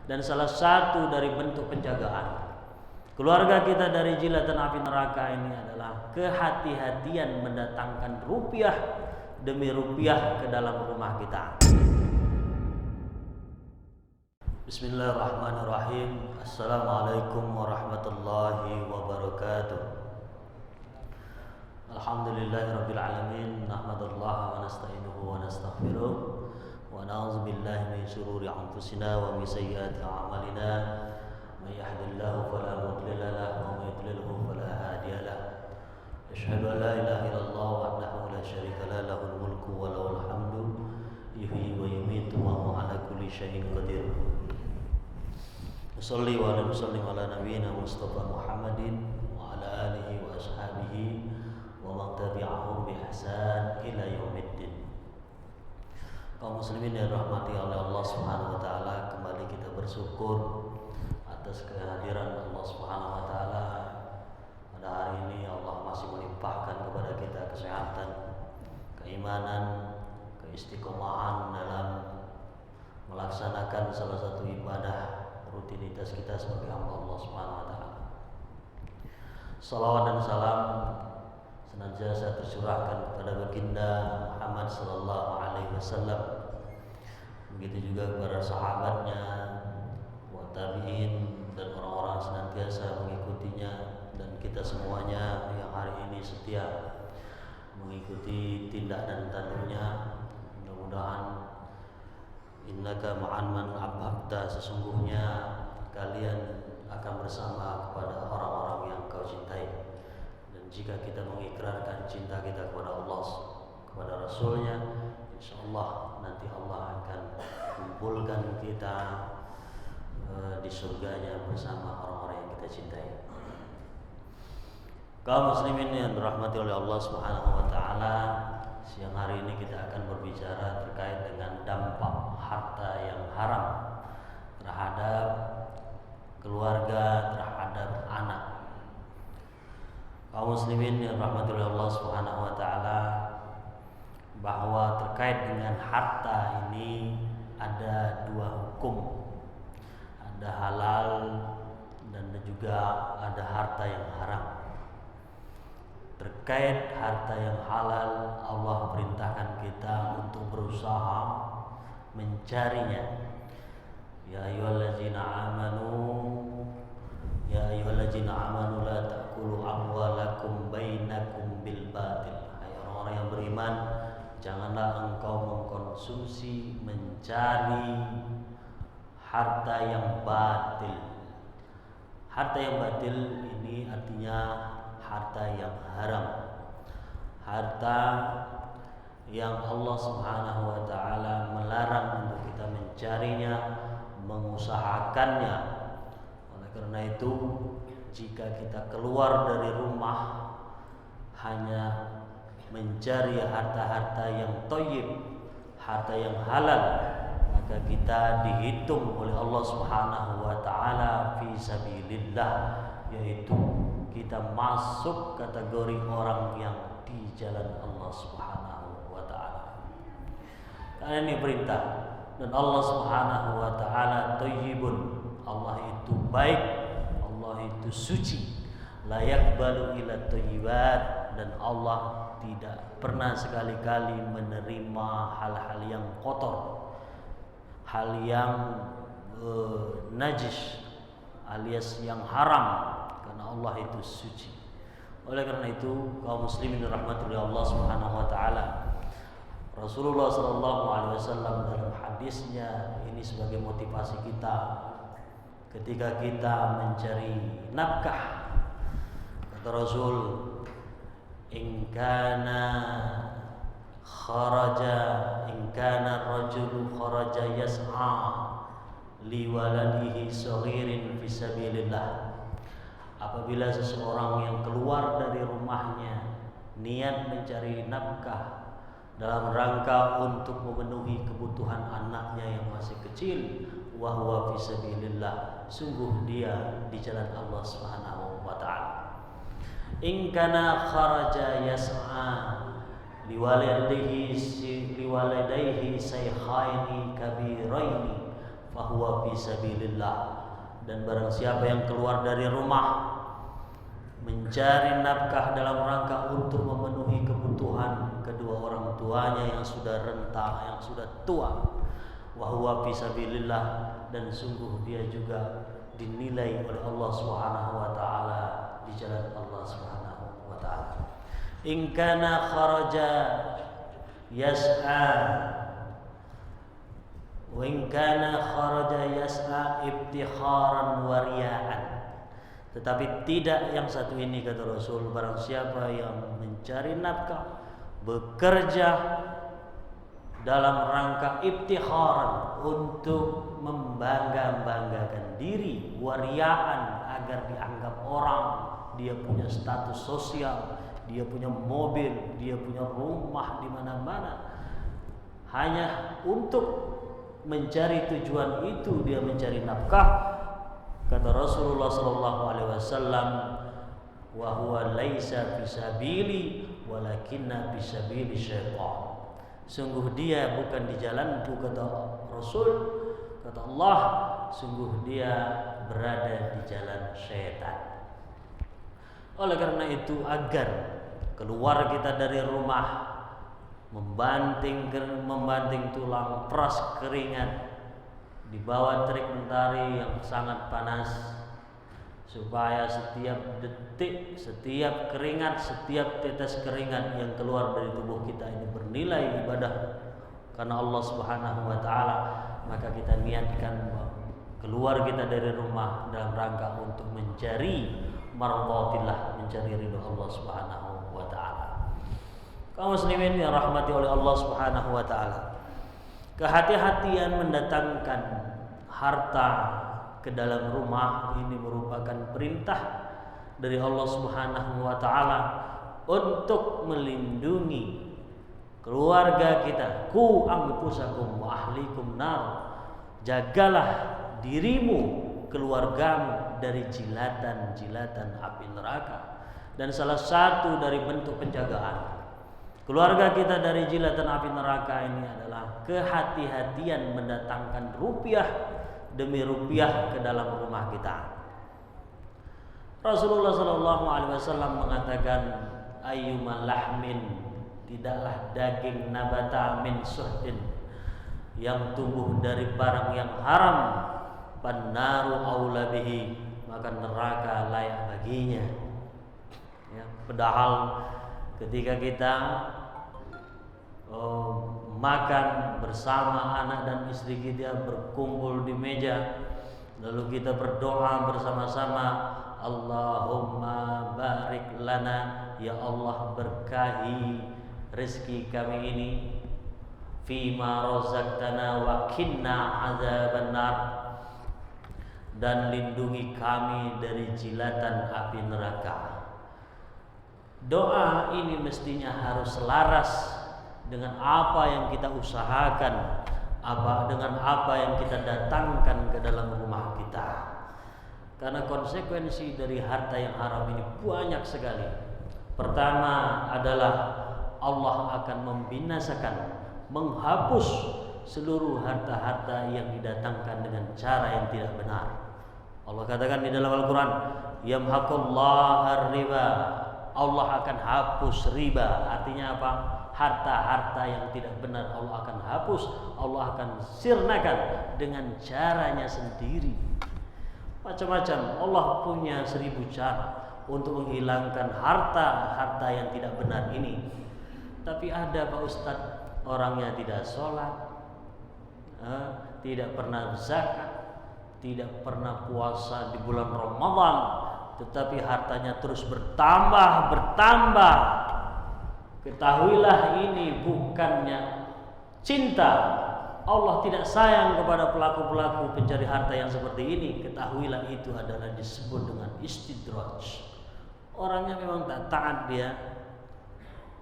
Dan salah satu dari bentuk penjagaan keluarga kita dari jilatan api neraka ini adalah kehati-hatian mendatangkan rupiah demi rupiah ke dalam rumah kita. Bismillahirrahmanirrahim. Assalamualaikum warahmatullahi wabarakatuh. Alhamdulillahirabbil alamin. Nahmadullaha wa nasta'inuhu wa nastaghfiruh wa na'udzu billahi min shururi anfusina wa min sayyiati a'malina. May yahdihillahu fala mudilla lahu wa may yudlilhu fala hadiya lahu. Asyhadu an la ilaha illallah wahdahu la syarika lahu, lahul mulku wa lahul hamdu yuhyi wa yumiitu wa huwa ala kulli syai'in qadir. Shalli wa sallim ala nabiyyina Mustafa Muhammadin wa ala alihi wa ashabihi wa man tabi'ahum bi ihsan ila yaumiddin. Kaum muslimin yang dirahmati oleh Allah Subhanahu wa taala, kembali kita bersyukur atas kehadiran Allah Subhanahu wa taala. Pada hari ini Allah masih melimpahkan kepada kita kesehatan, keimanan, keistiqomahan dalam melaksanakan salah satu ibadah rutinitas kita sebagai hamba Allah Subhanahu wa taala. Salawat dan salam senantiasa tercurahkan kepada baginda Muhammad sallallahu alaihi wasallam. Begitu juga kepada sahabatnya, wa tabi'in, dan orang-orang senantiasa mengikutinya, dan kita semuanya yang hari ini setia mengikuti tindak dan tanduknya. Mudah-mudahan innaka ma'an man ahbabta, sesungguhnya kalian akan bersama kepada orang-orang yang kau cintai. Dan jika kita mengikrarkan cinta kita kepada Allah, kepada Rasulnya, insyaallah nanti Allah akan kumpulkan kita di surganya bersama orang-orang yang kita cintai. Kaum muslimin yang dirahmati oleh Allah Subhanahu wa taala, siang hari ini kita akan berbicara terkait dengan dampak harta yang haram terhadap keluarga, terhadap anak. Kaum muslimin yang dirahmati oleh Allah Subhanahu wa taala, bahwa terkait dengan harta ini ada dua hukum. Ada halal dan juga ada harta yang haram. Terkait harta yang halal, Allah perintahkan kita untuk berusaha mencarinya. Ya ayyuhallazina amanu la ta'kulu amwalakum bainakum bil batil. Hai orang-orang yang beriman, janganlah engkau mengkonsumsi, mencari harta yang batil. Harta yang batil ini artinya harta yang haram, harta yang Allah Subhanahu wa taala melarang untuk kita mencarinya, mengusahakannya. Oleh karena itu, jika kita keluar dari rumah hanya mencari harta-harta yang thayyib, harta yang halal, maka kita dihitung oleh Allah Subhanahu wa taala fi sabilillah, yaitu kita masuk kategori orang yang di jalan Allah Subhanahu wa taala. Karena ini perintah, dan Allah Subhanahu wa taala thayyibun. Allah itu baik, Allah itu suci. La yaqbalu illa thayyibat, dan Allah tidak pernah sekali-kali menerima hal-hal yang kotor, hal yang najis alias yang haram, karena Allah itu suci. Oleh karena itu, kaum muslimin dirahmati oleh Allah Subhanahu wa taala, Rasulullah sallallahu alaihi wasallam dalam hadisnya ini sebagai motivasi kita ketika kita mencari nafkah. Kata Rasul, in kana rajulu kharaja yas'a li waladihi saghirin fi sabilillah. Apabila seseorang yang keluar dari rumahnya niat mencari nafkah dalam rangka untuk memenuhi kebutuhan anaknya yang masih kecil, wa huwa fi sabilillah, sungguh dia di jalan Allah Subhanahu wa taala. In kana kharaja yas'a liwalidayhi shaykhaini kabiraini fahuwa fi sabilillah. Dan barang siapa yang keluar dari rumah mencari nafkah dalam rangka untuk memenuhi kebutuhan kedua orang tuanya yang sudah renta, yang sudah tua, wa huwa fi sabilillah, dan sungguh dia juga dinilai oleh Allah Subhanahu wa taala di jalan Allah Subhanahu wa taala. In kana kharaja yas'a wa in kana kharaja yas'a ibtikharan wa riya'an. Tetapi tidak yang satu ini, kata Rasul, barang siapa yang mencari nafkah, bekerja dalam rangka ibtikharan, untuk membangga-banggakan diri, wariaan, agar dianggap orang, dia punya status sosial, dia punya mobil, dia punya rumah di mana-mana, hanya untuk mencari tujuan itu dia mencari nafkah. Kata Rasulullah sallallahu alaihi wasallam, wa huwa laisa fisabili walakinna fisabili syaitan. Sungguh dia bukan di jalanku, kata Rasul, kata Allah, sungguh dia berada di jalan syaitan. Oleh karena itu, agar keluar kita dari rumah membanting tulang, peras keringat di bawah terik mentari yang sangat panas, supaya setiap detik, setiap keringat, setiap tetes keringat yang keluar dari tubuh kita ini bernilai ibadah karena Allah Subhanahu wa taala, maka kita niatkan keluar kita dari rumah dalam rangka untuk mencari mardhatillah, mencari ridha Allah Subhanahu wa taala. Kaum muslimin yang rahmati oleh Allah Subhanahu wa taala, kehati-hatian mendatangkan harta ke dalam rumah ini merupakan perintah dari Allah Subhanahu wa taala untuk melindungi keluarga kita. Ku anfusakum wa ahlikum nar. Jagalah dirimu, keluargamu dari jilatan-jilatan api neraka. Dan salah satu dari bentuk penjagaan keluarga kita dari jilatan api neraka ini adalah kehati-hatian mendatangkan rupiah demi rupiah ke dalam rumah kita. Rasulullah sallallahu alaihi wasallam mengatakan, ayyuma lahmin, tidaklah daging nabata min suhdin, yang tumbuh dari barang yang haram, pannaru aula bihi, maka neraka layak baginya. Ya, padahal ketika kita makan bersama anak dan istri kita, berkumpul di meja, lalu kita berdoa bersama-sama, Allahumma barik lana, ya Allah berkahi rezeki kami ini, fima razaqtana wa qina azabannar, dan lindungi kami dari jilatan api neraka. Doa ini mestinya harus selaras dengan apa yang kita usahakan, dengan apa yang kita datangkan ke dalam rumah kita. Karena konsekuensi dari harta yang haram ini banyak sekali. Pertama adalah Allah akan membinasakan, menghapus seluruh harta-harta yang didatangkan dengan cara yang tidak benar. Allah katakan di dalam Al-Quran, yamhaqullahu riba, Allah akan hapus riba. Artinya apa? Harta-harta yang tidak benar Allah akan hapus, Allah akan sirnakan dengan caranya sendiri. Macam-macam, Allah punya 1000 cara untuk menghilangkan harta-harta yang tidak benar ini. Tapi ada Pak Ustadz, orangnya tidak sholat, tidak pernah zakat, tidak pernah puasa di bulan Ramadan, tetapi hartanya terus bertambah. Ketahuilah ini bukannya cinta. Allah tidak sayang kepada pelaku-pelaku pencari harta yang seperti ini. Ketahuilah itu adalah disebut dengan istidraj. Orangnya memang tak taat, dia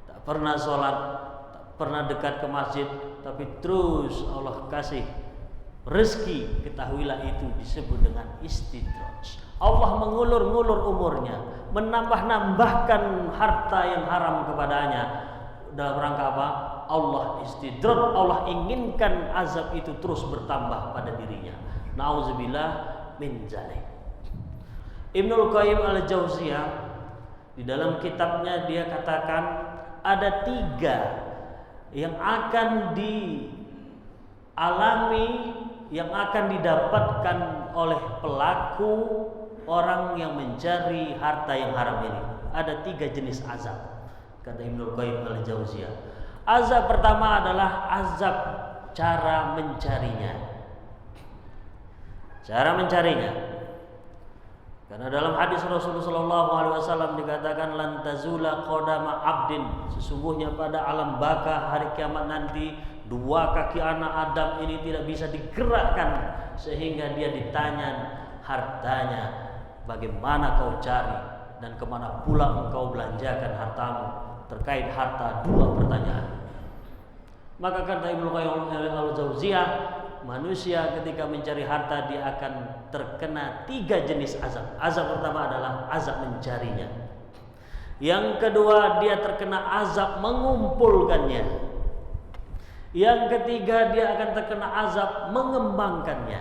tak pernah sholat, tak pernah dekat ke masjid, tapi terus Allah kasih rezeki. Ketahuilah itu disebut dengan istidraj. Allah mengulur-ngulur umurnya, menambah-nambahkan harta yang haram kepadanya. Dalam rangka apa? Allah istidraj, Allah inginkan azab itu terus bertambah pada dirinya. Nauzubillah min zalik. Ibnul Qayyim al-Jauziyah di dalam kitabnya dia katakan ada 3 yang akan dialami, yang akan didapatkan oleh pelaku orang yang mencari harta yang haram ini. Ada 3 jenis azab, kata Ibnul Qayyim al-Jauziyah. Azab pertama adalah azab cara mencarinya. Cara mencarinya. Karena dalam hadis Rasulullah SAW dikatakan lan tazula qadama abdin, sesungguhnya pada alam baka hari kiamat nanti 2 kaki anak Adam ini tidak bisa digerakkan sehingga dia ditanya hartanya, bagaimana kau cari dan kemana pula engkau belanjakan hartamu. Terkait harta 2 pertanyaan. Maka kata Ibnu Qayyim al-Jauziyah, manusia ketika mencari harta dia akan terkena 3 jenis azab. Azab pertama adalah azab mencarinya. Yang kedua dia terkena azab mengumpulkannya. Yang ketiga dia akan terkena azab mengembangkannya.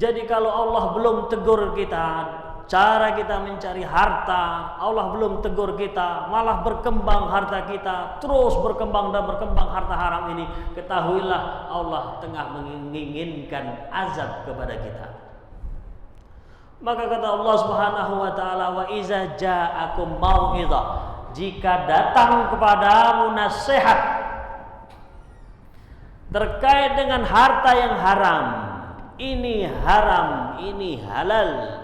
Jadi kalau Allah belum tegur kita, cara kita mencari harta, Allah belum tegur kita, malah berkembang harta kita, terus berkembang dan berkembang harta haram ini, ketahuilah Allah tengah menginginkan azab kepada kita. Maka kata Allah Subhanahu wa taala, wa iza ja'akum mau'izah, jika datang kepadamu nasihat terkait dengan harta yang haram, ini haram, ini halal.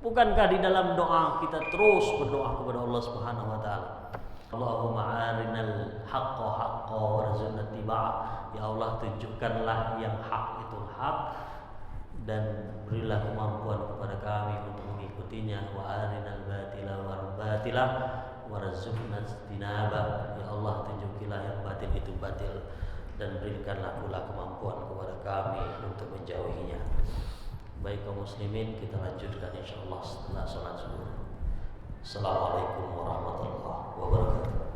Bukankah di dalam doa kita terus berdoa kepada Allah Subhanahu wa taala? Allahumma arinal haqqa haqqa warzuqna ittiba'ah. Ya Allah, tunjukkanlah yang hak itu hak dan berilah kemampuan kepada kami untuk mengikutinya. Wa arinal batila batila warzuqna ijtinabah. Ya Allah, tunjukilah yang batil itu batil dan berikanlah pula kemampuan kepada kami untuk menjauhinya. Baik kaum muslimin, kita lanjutkan insyaallah setelah salat subuh. Assalamualaikum warahmatullahi wabarakatuh.